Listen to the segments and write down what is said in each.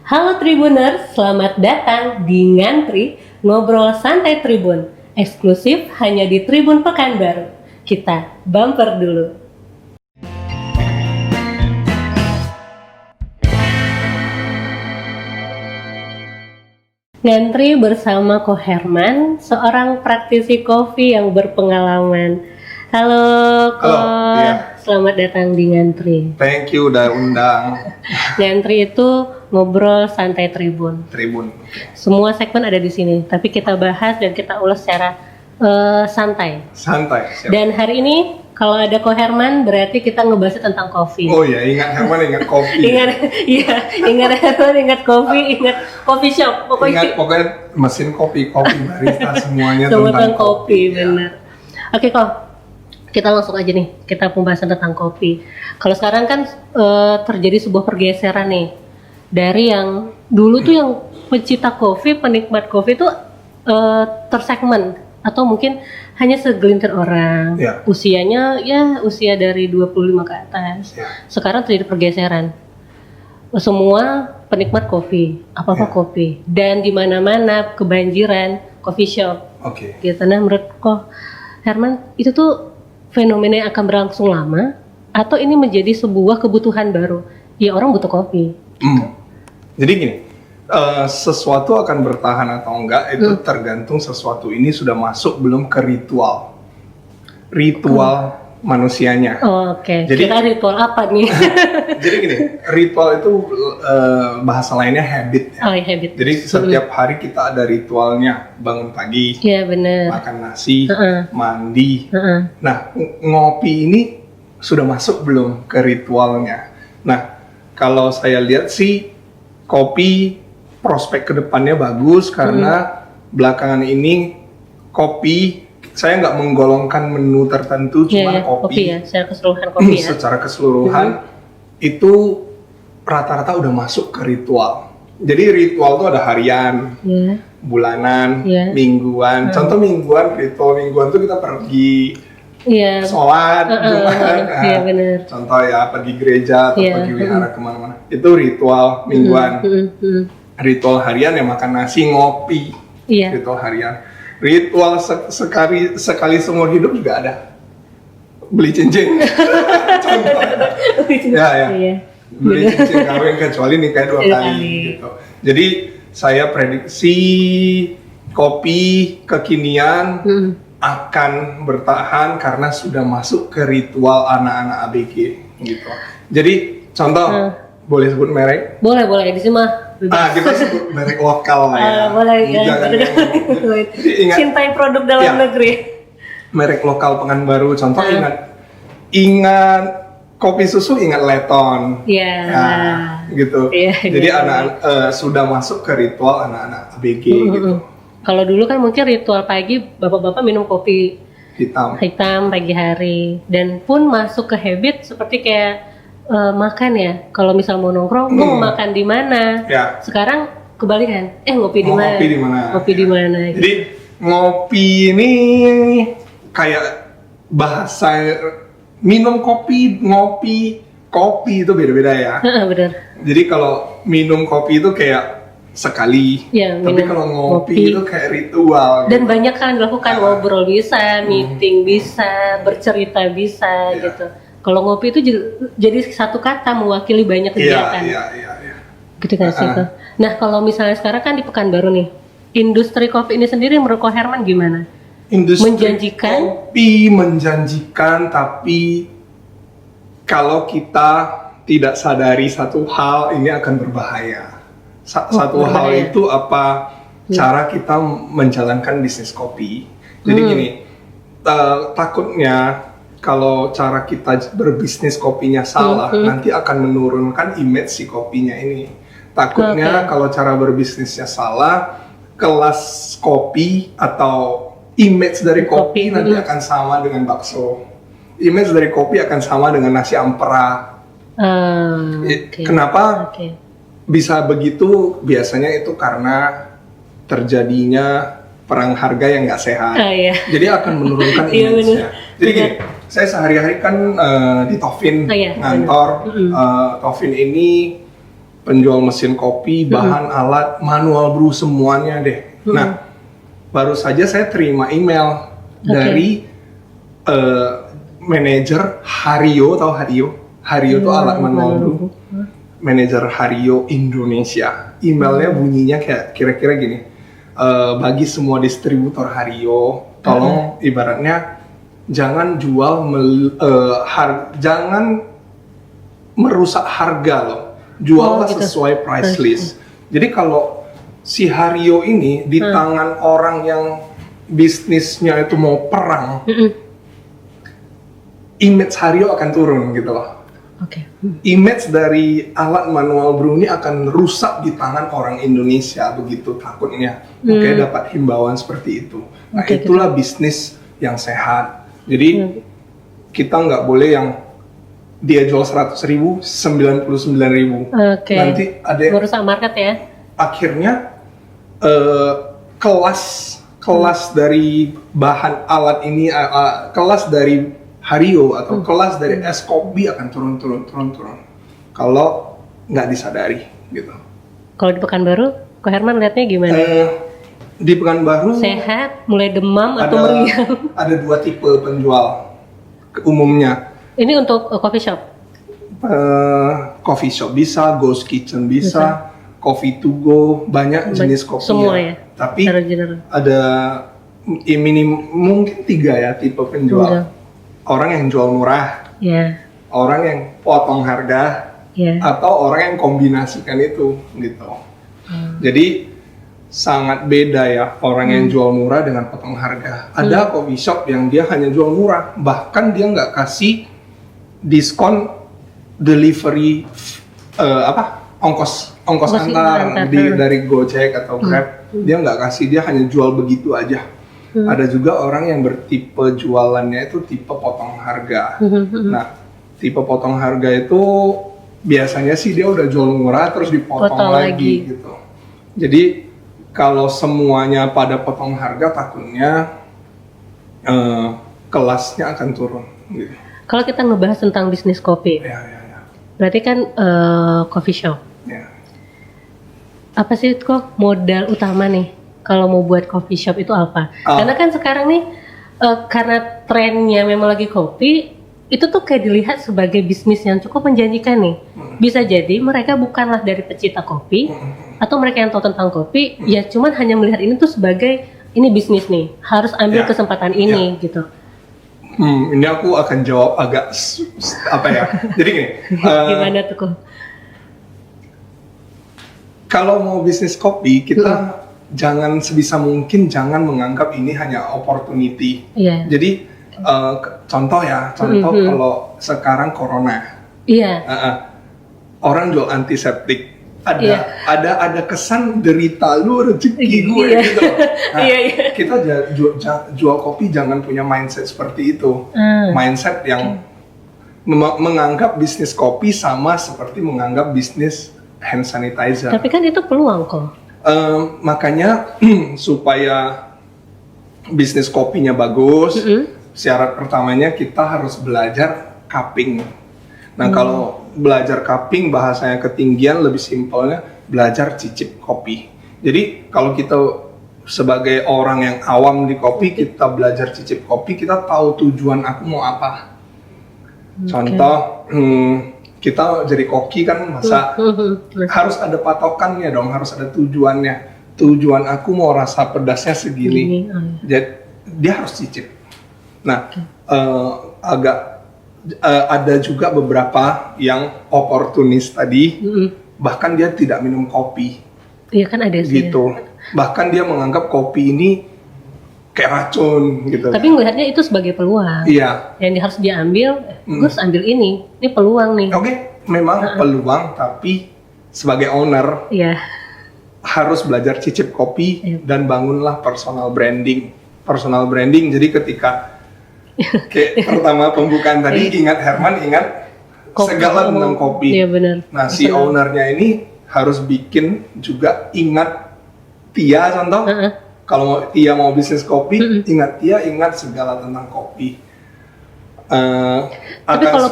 Halo Tribuners, selamat datang di Ngantri Ngobrol Santai Tribun, eksklusif hanya di Tribun Pekanbaru. Kita bumper dulu. Ngantri bersama Ko Herman, seorang praktisi kopi yang berpengalaman. Halo Ko, selamat datang di Ngantri. Thank you udah undang. Ngantri itu ngobrol santai Tribun. Semua segmen ada di sini, tapi kita bahas dan kita ulas secara santai. Siap. Dan hari ini kalau ada Ko Herman berarti kita ngebahas tentang kopi. Oh iya, ingat Herman, ingat kopi. ingat Herman, ingat kopi, ingat coffee shop. Pokoknya mesin kopi barista semuanya tentang kopi. Ya. Benar. Oke Ko, kita langsung aja nih, kita pembahasan tentang kopi. Kalau sekarang kan terjadi sebuah pergeseran nih, dari yang dulu tuh yang pecinta kopi, penikmat kopi tuh tersegmen atau mungkin hanya segelintir orang, usianya ya usia dari 25 ke atas. Sekarang terjadi pergeseran, semua penikmat kopi, apa-apa kopi, dan di mana-mana kebanjiran coffee shop. Gitu. Nah, menurut Ko Herman, itu tuh fenomena yang akan berlangsung lama atau ini menjadi sebuah kebutuhan baru? Ya, orang butuh kopi. Jadi gini, sesuatu akan bertahan atau enggak itu tergantung sesuatu ini sudah masuk belum ke ritual manusianya. Jadi kita ritual apa nih? Jadi gini, ritual itu bahasa lainnya habit. Habit. Jadi setiap hari kita ada ritualnya, bangun pagi, makan nasi, mandi. Nah, ngopi ini sudah masuk belum ke ritualnya? Nah, kalau saya lihat sih kopi prospek kedepannya bagus karena belakangan ini kopi, saya nggak menggolongkan menu tertentu, cuma kopi ya, secara keseluruhan kopi ya. Secara keseluruhan itu rata-rata udah masuk ke ritual. Jadi ritual tuh ada harian, bulanan, mingguan. Contoh ritual mingguan tuh kita pergi sholat, Jumat. Contoh ya pergi gereja atau pergi wihara kemana-mana. Itu ritual mingguan. Ritual harian ya makan nasi, ngopi. Ritual harian. Ritual sekali seumur hidup juga ada. Beli cincin. Contoh. Beli cincin kawin kecuali nikah 2 kali gitu. Jadi saya prediksi kopi kekinian akan bertahan karena sudah masuk ke ritual anak-anak ABG gitu. Jadi contoh, boleh sebut merek? Boleh di sini mah. Kita sebut merek lokal lah ya. Boleh ya. Cintai produk dalam negeri. Merek lokal Pekanbaru. Contoh ingat kopi susu, ingat Leton. Gitu. Jadi anak sudah masuk ke ritual anak-anak ABG gitu. Kalau dulu kan mungkin ritual pagi bapak-bapak minum kopi hitam pagi hari, dan pun masuk ke habit seperti kayak makan ya. Kalau misal mau nongkrong, mau makan di mana? Sekarang kebalikan. Ngopi di mana? Ngopi di mana? Jadi ngopi ini kayak bahasa minum kopi, ngopi, kopi itu beda-beda ya. Benar. Jadi kalau minum kopi itu kayak sekali, tapi kalau ngopi itu kayak ritual. Dan banyak kan dilakukan, ngobrol bisa, meeting bisa, bercerita bisa gitu. Kalau ngopi itu jadi satu kata mewakili banyak kegiatan. Gitu kan sih. Nah, kalau misalnya sekarang kan di Pekanbaru nih, industri kopi ini sendiri menurut Ko Herman gimana? Industri kopi menjanjikan, tapi kalau kita tidak sadari satu hal, ini akan berbahaya. Satu hal itu apa? Cara kita menjalankan bisnis kopi. Jadi gini, takutnya kalau cara kita berbisnis kopinya salah, nanti akan menurunkan image si kopinya ini. Takutnya kalau cara berbisnisnya salah, kelas kopi atau image dari kopi nanti akan sama dengan bakso. Image dari kopi akan sama dengan nasi ampera. Kenapa bisa begitu? Biasanya itu karena terjadinya perang harga yang nggak sehat. Jadi akan menurunkan image-nya. Jadi gini, saya sehari-hari kan di Tofin ngantor. Tofin ini penjual mesin kopi, bahan alat, manual brew semuanya deh. Nah, baru saja saya terima email dari manajer Hario, tahu Hario? Hario itu alat manual brew. Manajer Hario Indonesia. Emailnya bunyinya kayak kira-kira gini. Bagi semua distributor Hario, tolong ibaratnya jangan jangan merusak harga loh. Juallah gitu. Sesuai price list. Jadi kalau si Hario ini di tangan orang yang bisnisnya itu mau perang, image Hario akan turun gitu loh. Image dari alat manual brew ini akan rusak di tangan orang Indonesia, begitu takutnya. Dapat himbauan seperti itu. Nah, itulah bisnis yang sehat. Jadi kita nggak boleh yang dia jual 100.000, 99.000. Nanti ada yang merusak market ya. Akhirnya kelas dari bahan alat ini, kelas dari Hario atau kelas dari es kopi akan turun. Kalau nggak disadari gitu. Kalau di Pekanbaru, Ko Herman lihatnya gimana? Di Pekanbaru sehat, mulai demam atau meriang? Ada 2 tipe penjual umumnya. Ini untuk coffee shop? Coffee shop bisa, ghost kitchen bisa, coffee to go, banyak jenis kopi. Semua ya? Tapi ada mungkin 3 ya tipe penjual. Orang yang jual murah, orang yang potong harga, atau orang yang kombinasikan itu gitu. Jadi sangat beda ya orang yang jual murah dengan potong harga. Ada coffee shop yang dia hanya jual murah, bahkan dia nggak kasih diskon delivery ongkos antar dari Gojek atau Grab. Dia nggak kasih, dia hanya jual begitu aja. Ada juga orang yang bertipe jualannya itu tipe potong harga. Nah, tipe potong harga itu biasanya sih dia udah jual murah terus dipotong lagi gitu. Jadi kalau semuanya pada potong harga, takutnya kelasnya akan turun gitu. Kalau kita ngebahas tentang bisnis kopi, berarti kan coffee shop. Apa sih kok modal utama nih kalau mau buat coffee shop itu apa? Karena kan sekarang nih karena trennya memang lagi kopi, itu tuh kayak dilihat sebagai bisnis yang cukup menjanjikan nih. Bisa jadi mereka bukanlah dari pecinta kopi atau mereka yang tahu tentang kopi, ya cuman hanya melihat ini tuh sebagai ini bisnis nih, harus ambil kesempatan ini gitu. Ini aku akan jawab agak apa ya? Jadi gini. Gimana tuh kok? Kalau mau bisnis kopi, kita jangan sebisa mungkin jangan menganggap ini hanya opportunity. Jadi contoh kalau sekarang corona, orang jual antiseptik, ada kesan derita lu rezeki gue gitu. Nah, kita jual kopi jangan punya mindset seperti itu. Mindset yang menganggap bisnis kopi sama seperti menganggap bisnis hand sanitizer. Tapi kan itu peluang kok. Makanya supaya bisnis kopinya bagus, syarat pertamanya kita harus belajar cupping. Nah, kalau belajar cupping bahasanya ketinggian, lebih simpelnya belajar cicip kopi. Jadi kalau kita sebagai orang yang awam di kopi, kita belajar cicip kopi, kita tahu tujuan aku mau apa. Contoh, kita jadi koki kan masa harus ada patokannya dong, harus ada tujuannya. Tujuan aku mau rasa pedasnya segini. Jadi dia harus cicip. Nah, ada juga beberapa yang oportunis tadi, bahkan dia tidak minum kopi. Iya kan ada sih. Gitu. Bahkan dia menganggap kopi ini kayak racun gitu. Tapi melihatnya itu sebagai peluang. Iya. Yang harus diambil, gue harus ambil ini peluang nih. Oke, memang peluang, tapi sebagai owner harus belajar cicip kopi dan bangunlah personal branding. Personal branding, jadi ketika kayak pertama pembukaan tadi ingat Herman, ingat segala tentang kopi. Iya benar. Nah, si ownernya ini harus bikin juga ingat Tia contoh. Kalau Tia mau bisnis kopi, ingat Tia, ingat segala tentang kopi. Tapi kalau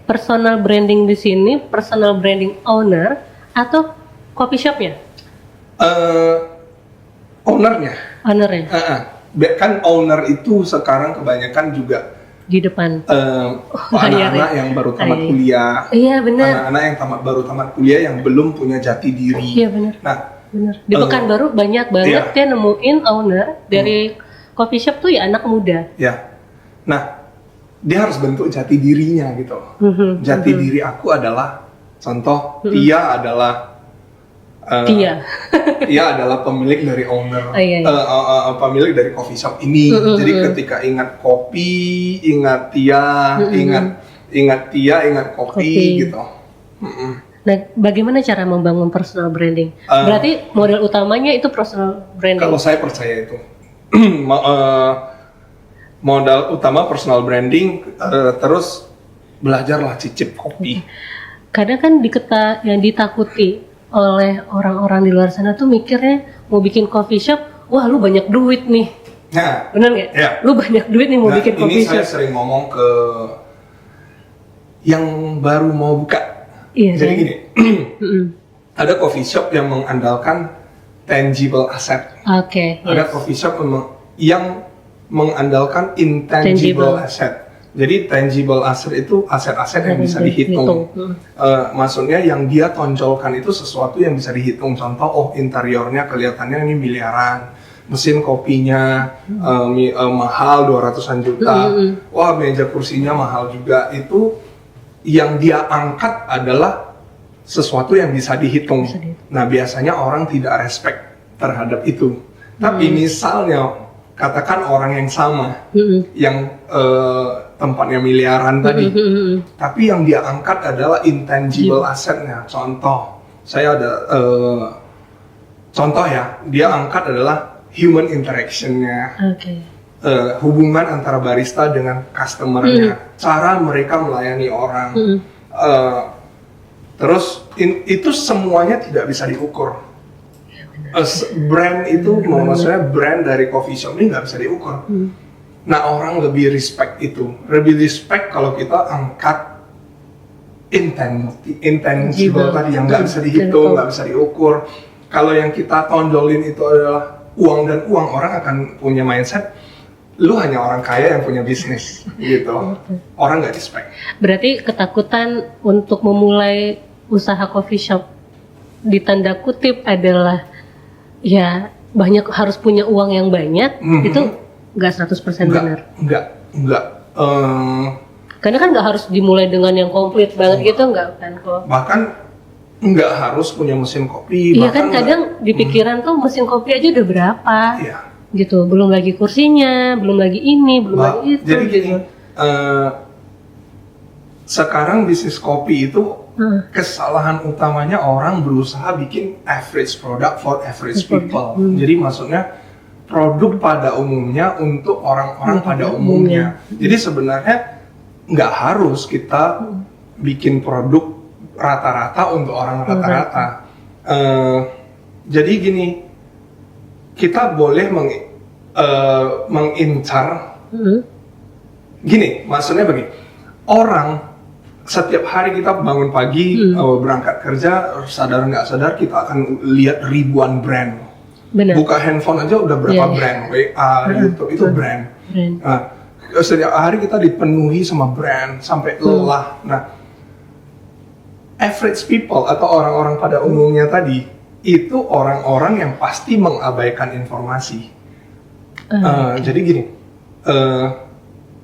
personal branding di sini, personal branding owner atau coffee shopnya? Ownernya. Ownernya. Kan owner itu sekarang kebanyakan juga di depan anak-anak yang baru tamat kuliah. Iya benar. Anak-anak yang baru tamat kuliah yang belum punya jati diri. Iya benar. Nah, benar. Di Pekanbaru banyak banget dia nemuin owner dari coffee shop tuh ya anak muda. Ya. Nah, dia harus bentuk jati dirinya gitu. Jati diri aku adalah contoh Tia adalah Tia adalah pemilik dari owner, pemilik dari coffee shop ini. Jadi ketika ingat kopi, ingat Tia, ingat Tia, ingat kopi gitu. Nah, bagaimana cara membangun personal branding? Berarti model utamanya itu personal branding. Kalau saya percaya itu modal utama personal branding, terus belajarlah cicip kopi. Kadang kan yang ditakuti oleh orang-orang di luar sana tuh mikirnya mau bikin coffee shop, wah lu banyak duit nih. Nah, bener nggak? Ya. Lu banyak duit nih mau bikin coffee shop. Ini saya sering ngomong ke yang baru mau buka. Iya, jadi gini, ada coffee shop yang mengandalkan tangible asset. Ada coffee shop yang mengandalkan intangible asset. Jadi tangible asset itu aset-aset yang bisa dihitung. Maksudnya yang dia tonjolkan itu sesuatu yang bisa dihitung. Contoh, interiornya kelihatannya ini miliaran, mesin kopinya mahal 200-an juta. Wah, meja kursinya mahal juga. Itu yang dia angkat adalah sesuatu yang bisa dihitung. Nah, biasanya orang tidak respect terhadap itu. Tapi misalnya katakan orang yang sama, yang tempatnya miliaran tadi, tapi yang dia angkat adalah intangible assetnya. Contoh, saya ada contoh ya, dia angkat adalah human interactionnya, hubungan antara barista dengan customernya, cara mereka melayani orang. Terus itu semuanya tidak bisa diukur. Brand itu, maksudnya brand dari coffee shop ini nggak bisa diukur. Nah, orang lebih respect itu, lebih respect kalau kita angkat intangible tadi yang nggak bisa dihitung, nggak bisa diukur. Kalau yang kita tonjolin itu adalah uang dan uang, orang akan punya mindset, lu hanya orang kaya yang punya bisnis, gitu. Orang nggak respect. Berarti ketakutan untuk memulai usaha coffee shop di tanda kutip adalah ya banyak harus punya uang yang banyak, itu nggak 100% benar. Enggak. Karena kan nggak harus dimulai dengan yang komplit banget gitu, nggak kan kok. Bahkan nggak harus punya mesin kopi. Iya kan kadang di pikiran tuh mesin kopi aja udah berapa, gitu. Belum lagi kursinya, belum lagi ini, belum lagi itu. Jadi gini, sekarang bisnis kopi itu kesalahan utamanya orang berusaha bikin average product for average people. Jadi maksudnya produk pada umumnya untuk orang-orang pada umumnya. Jadi sebenarnya nggak harus kita bikin produk rata-rata untuk orang rata-rata. Jadi gini, kita boleh mengincar. Gini, maksudnya begini, orang setiap hari kita bangun pagi, berangkat kerja, sadar nggak sadar kita akan lihat ribuan brand. Benar. Buka handphone aja udah berapa brand, WA, YouTube, itu brand. Nah, setiap hari kita dipenuhi sama brand sampai lelah. Nah, average people atau orang-orang pada umumnya tadi itu orang-orang yang pasti mengabaikan informasi. Jadi gini,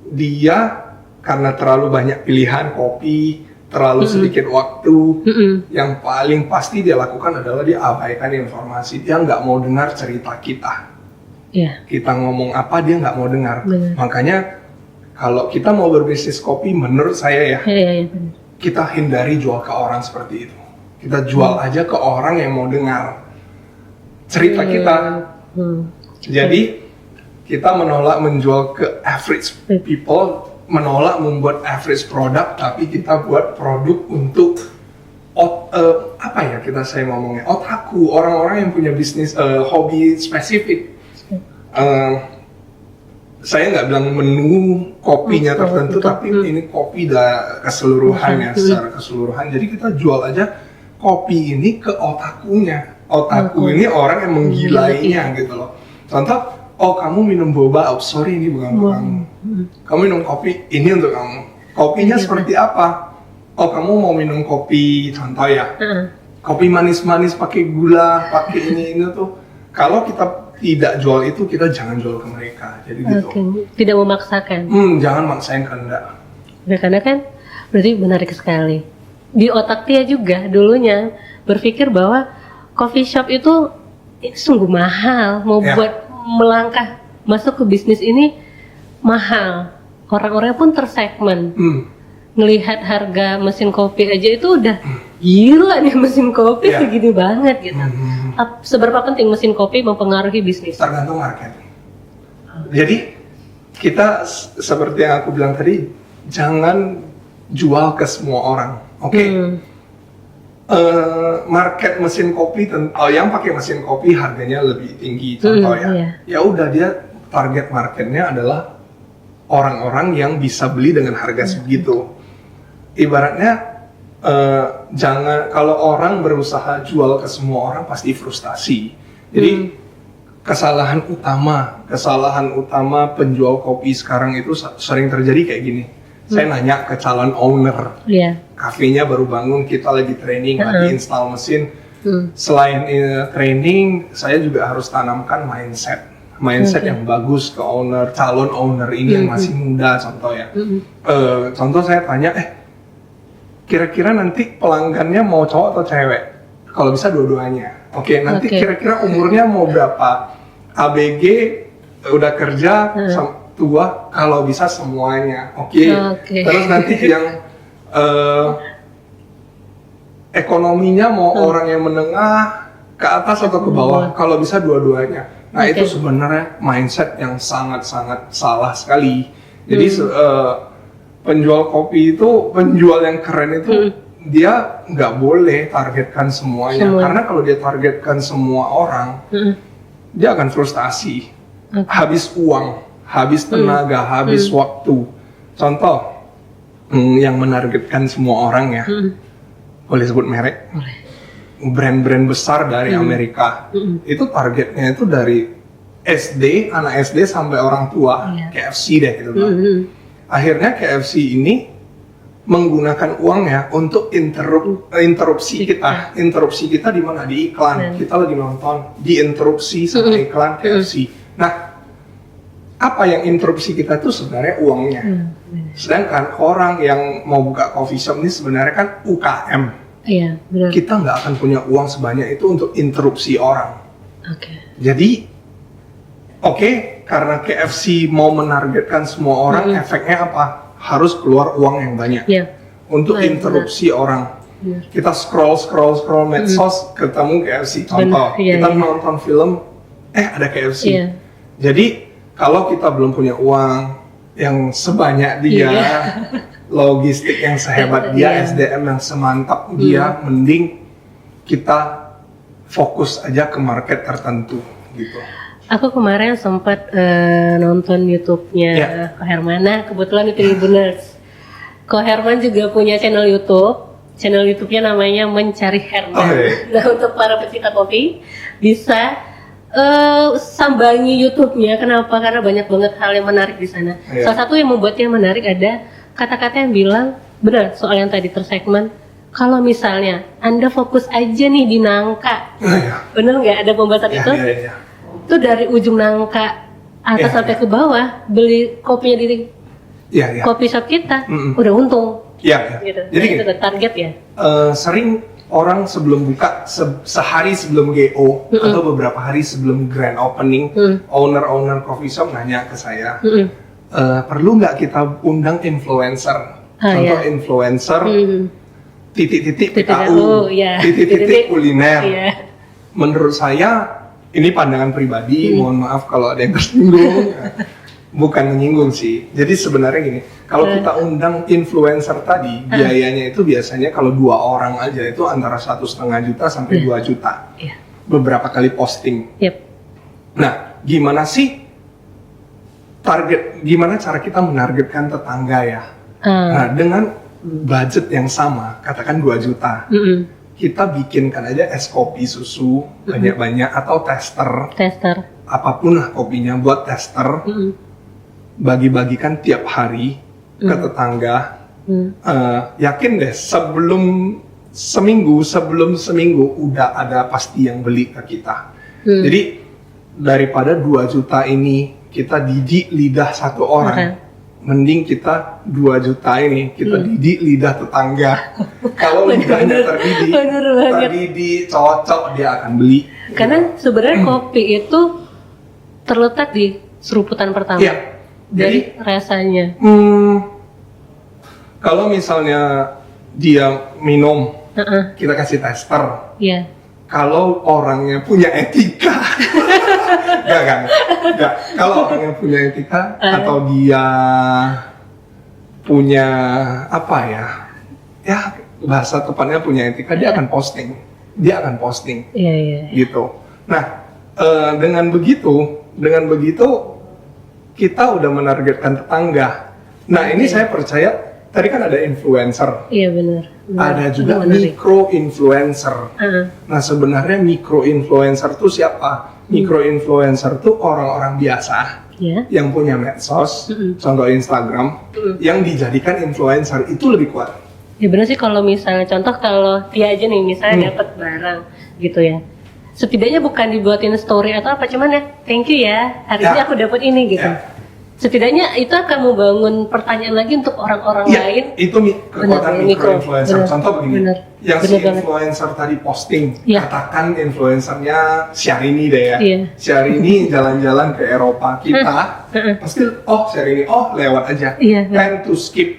dia karena terlalu banyak pilihan kopi, terlalu sedikit waktu, yang paling pasti dia lakukan adalah dia abaikan informasi. Dia nggak mau dengar cerita kita. Kita ngomong apa dia nggak mau dengar. Makanya kalau kita mau berbisnis kopi, menurut saya kita hindari jual ke orang seperti itu. Kita jual aja ke orang yang mau dengar cerita kita. Jadi kita menolak menjual ke average people, menolak membuat average produk, tapi kita buat produk untuk saya ngomongnya otaku, orang-orang yang punya bisnis hobi spesifik. Saya nggak bilang menu kopinya tertentu, tapi ini kopi keseluruhan ya, secara keseluruhan. Jadi kita jual aja kopi ini ke otakunya. Otaku ini orang yang menggilainya gitu loh. Contoh, oh kamu minum boba, oh sorry ini bukan untuk kamu. Kamu minum kopi, ini untuk kamu. Kopinya seperti apa? Oh kamu mau minum kopi, contoh ya. Kopi manis-manis pakai gula, pakai ini tuh. Kalau kita tidak jual itu, kita jangan jual ke mereka. Jadi gitu. Tidak memaksakan. Jangan maksain kehendak. Ya, karena kan berarti menarik sekali. Di otak dia juga dulunya berpikir bahwa coffee shop itu sungguh mahal. Mau buat melangkah masuk ke bisnis ini mahal. Orang-orang pun tersegmen. Ngelihat harga mesin kopi aja itu udah gila nih, mesin kopi segitu banget gitu. Seberapa penting mesin kopi mempengaruhi bisnis? Tergantung market. Jadi kita seperti yang aku bilang tadi, jangan jual ke semua orang, oke? Market mesin kopi, yang pakai mesin kopi harganya lebih tinggi, contoh ya. Ya udah, dia target marketnya adalah orang-orang yang bisa beli dengan harga segitu. Ibaratnya jangan, kalau orang berusaha jual ke semua orang pasti frustasi. Jadi kesalahan utama penjual kopi sekarang itu sering terjadi kayak gini. Saya nanya ke calon owner, kafenya baru bangun, kita lagi training, lagi install mesin. Selain training, saya juga harus tanamkan mindset yang bagus ke calon owner ini yang masih muda, contoh ya. Contoh saya tanya, kira-kira nanti pelanggannya mau cowok atau cewek? Kalau bisa dua-duanya. Oke, nanti kira-kira umurnya mau berapa? ABG, udah kerja, tua, kalau bisa semuanya. Oke. Terus nanti yang ekonominya mau orang yang menengah, ke atas atau ke bawah? Kalau bisa dua-duanya. Nah itu sebenarnya mindset yang sangat-sangat salah sekali. Jadi penjual kopi itu, penjual yang keren itu, dia nggak boleh targetkan semuanya. Karena kalau dia targetkan semua orang, dia akan frustasi, habis uang, habis tenaga, habis waktu. Contoh, yang menargetkan semua orang ya, boleh sebut merek? Brand-brand besar dari Amerika, itu targetnya itu dari SD, anak SD sampai orang tua, KFC deh gitu kan. Akhirnya KFC ini menggunakan uangnya untuk interupsi kita. Interupsi kita di mana? Di iklan. Kita lagi nonton, diinterupsi sama iklan KFC. Nah, apa yang interupsi kita itu sebenarnya uangnya. Sedangkan orang yang mau buka coffee shop ini sebenarnya kan UKM. Iya, benar. Kita nggak akan punya uang sebanyak itu untuk interupsi orang. Jadi, karena KFC mau menargetkan semua orang, efeknya apa? Harus keluar uang yang banyak untuk interupsi orang. Kita scroll medsos, ketemu KFC. Contoh, kita nonton film, ada KFC. Jadi, kalau kita belum punya uang yang sebanyak dia, logistik yang sehebat dia, SDM yang semantap dia, mending kita fokus aja ke market tertentu gitu. Aku kemarin sempat nonton YouTube-nya Ko Hermana, kebetulan itu Tribuners. Ko Herman juga punya channel YouTube. Channel YouTube-nya namanya Mencari Herman. Nah, untuk para pecinta kopi bisa sambangi YouTube-nya. Kenapa? Karena banyak banget hal yang menarik di sana. Salah satu yang membuatnya menarik ada kata-kata yang bilang, benar soal yang tadi tersegmen. Kalau misalnya Anda fokus aja nih di nangka, bener nggak ada pembahasan itu? Itu dari ujung nangka atas sampai ke bawah, beli kopinya di kopi shop kita, udah untung. Gitu. Jadi itu target ya. Sering orang sebelum buka, sehari sebelum GO atau beberapa hari sebelum grand opening, owner coffee shop nanya ke saya, perlu nggak kita undang influencer? Contoh influencer, titik-titik PKU, titik-titik kuliner. Menurut saya, ini pandangan pribadi, mohon maaf kalau ada yang tersinggung. Bukan menyinggung sih. Jadi sebenarnya gini, kalau kita undang influencer tadi, biayanya itu biasanya kalau 2 orang aja itu antara 1,5 juta sampai 2 juta. Beberapa kali posting. Nah, gimana cara kita menargetkan tetangga ya? Nah, dengan budget yang sama, katakan 2 juta. kita bikinkan aja es kopi susu banyak-banyak atau tester. Apapun lah kopinya buat tester. Bagi-bagikan tiap hari ke tetangga. Yakin deh sebelum seminggu udah ada pasti yang beli ke kita. Jadi daripada 2 juta ini kita didik lidah satu orang, mending kita 2 juta ini kita didik lidah tetangga. Kalau lidahnya terdidik cocok, dia akan beli. Karena sebenarnya kopi itu terletak di seruputan pertama. Dari rasanya. Kalau misalnya dia minum, kita kasih tester. Kalau orangnya punya etika, enggak. Kalau orangnya punya etika atau dia punya apa ya bahasa tepatnya punya etika, dia akan posting. Gitu. Nah, dengan begitu kita udah menargetkan tetangga. Nah, ini saya percaya. Tadi kan ada influencer. Iya benar. Ada juga micro influencer. Nah sebenarnya micro influencer tuh siapa? Micro influencer tuh orang-orang biasa yang punya medsos, contoh Instagram, yang dijadikan influencer itu lebih kuat. Ya benar sih, kalau misalnya contoh kalau dia aja nih misalnya dapat barang gitu ya. Setidaknya bukan dibuatin story atau apa, cuman ya thank you ya hari ini aku dapat ini gitu. Setidaknya itu akan membangun pertanyaan lagi untuk orang-orang lain. Itu kekuatan micro-influencer. Contoh begini, yang si influencer tadi posting, katakan influencernya Syahrini deh ya. Syahrini jalan-jalan ke Eropa, kita pasti Syahrini, lewat aja. Tend to skip.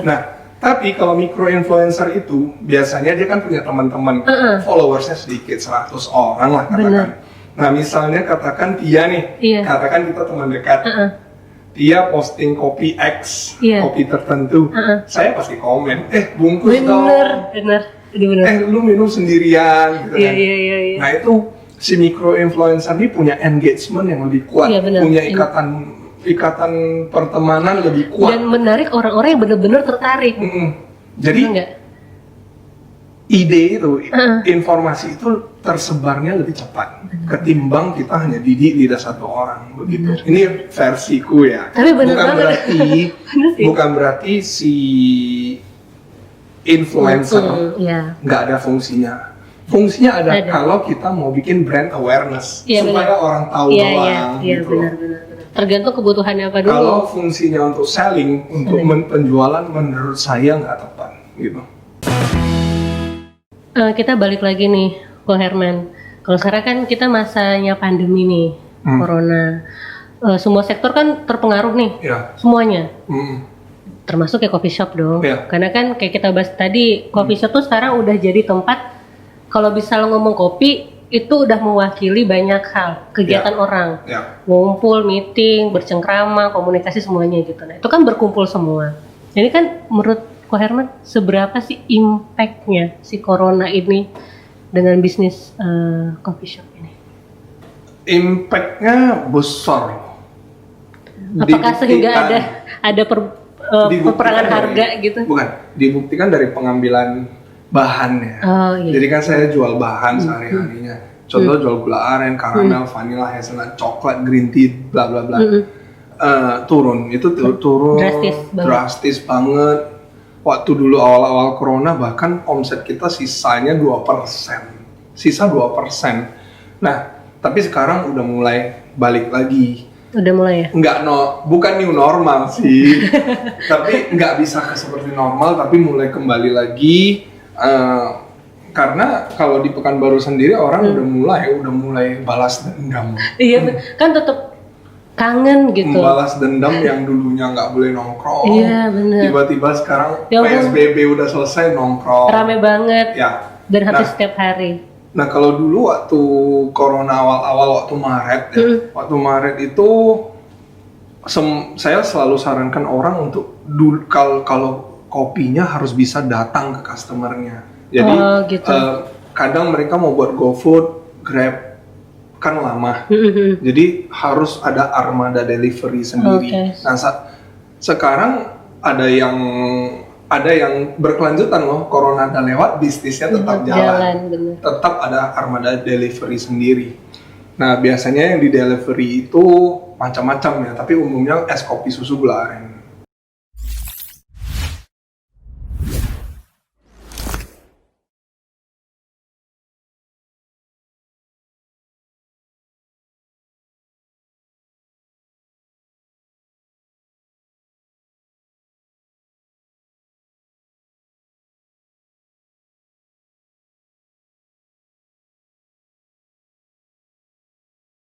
Nah, tapi kalau micro-influencer itu, biasanya dia kan punya teman-teman, followersnya sedikit, 100 orang lah katakan. Nah misalnya katakan dia nih, katakan kita teman dekat, dia posting kopi X, kopi tertentu, saya pasti komen, bungkus dong, bener. Lu minum sendirian, gitu kan. Nah itu si micro influencer ini punya engagement yang lebih kuat, punya ikatan pertemanan lebih kuat, dan menarik orang-orang yang benar-benar tertarik. Jadi ide itu, informasi itu tersebarnya lebih cepat ketimbang kita hanya didik lidah satu orang begitu. Ini versiku ya. Tapi bukan berarti si influencer nggak ada fungsinya. Fungsinya ada kalau kita mau bikin brand awareness supaya orang tahu doang. Gitu. Benar. Tergantung kebutuhannya apa dulu. Kalau fungsinya untuk selling, untuk penjualan, menurut saya nggak tepat gitu. Kita balik lagi nih, Ko Herman. Kalau sekarang kan kita masanya pandemi nih, corona. Semua sektor kan terpengaruh nih, semuanya. Termasuk kayak coffee shop dong. Karena kan kayak kita bahas tadi, coffee shop tuh sekarang udah jadi tempat, kalau bisa lo ngomong kopi, itu udah mewakili banyak hal, kegiatan orang. Ngumpul, meeting, bercengkrama, komunikasi semuanya gitu. Nah itu kan berkumpul semua. Jadi kan menurut Ko Herman, seberapa sih impact-nya si corona ini dengan bisnis coffee shop ini? Impact-nya besar. Apakah sehingga ada peperangan harga gitu? Bukan, dibuktikan dari pengambilan bahannya. Jadi kan saya jual bahan sehari-harinya. Contoh jual gula aren, karamel, vanilla, hazelnut, coklat, green tea, bla bla bla. Turun drastis banget. Waktu dulu awal-awal corona bahkan omset kita sisanya 2%. Sisa 2%. Nah, tapi sekarang udah mulai balik lagi. Udah mulai ya? Bukan new normal sih. Tapi nggak bisa seperti normal, tapi mulai kembali lagi. Karena kalau di Pekanbaru sendiri orang udah mulai balas dendam. Iya, kan tetap kangen gitu. Membalas dendam yang dulunya nggak boleh nongkrong. Iya benar. Tiba-tiba sekarang PSBB udah selesai nongkrong. Rame banget. Dan hampir setiap hari. Nah kalau dulu waktu corona awal-awal waktu Maret itu saya selalu sarankan orang untuk kalau kopinya harus bisa datang ke customernya. Jadi kadang mereka mau buat GoFood, Grab kan lama, jadi harus ada armada delivery sendiri. Nah sekarang ada yang ada yang berkelanjutan loh, corona udah lewat, bisnisnya tetap jalan. Bener. Tetap ada armada delivery sendiri. Nah biasanya yang di delivery itu macam-macam ya, tapi umumnya es kopi susu gula aren.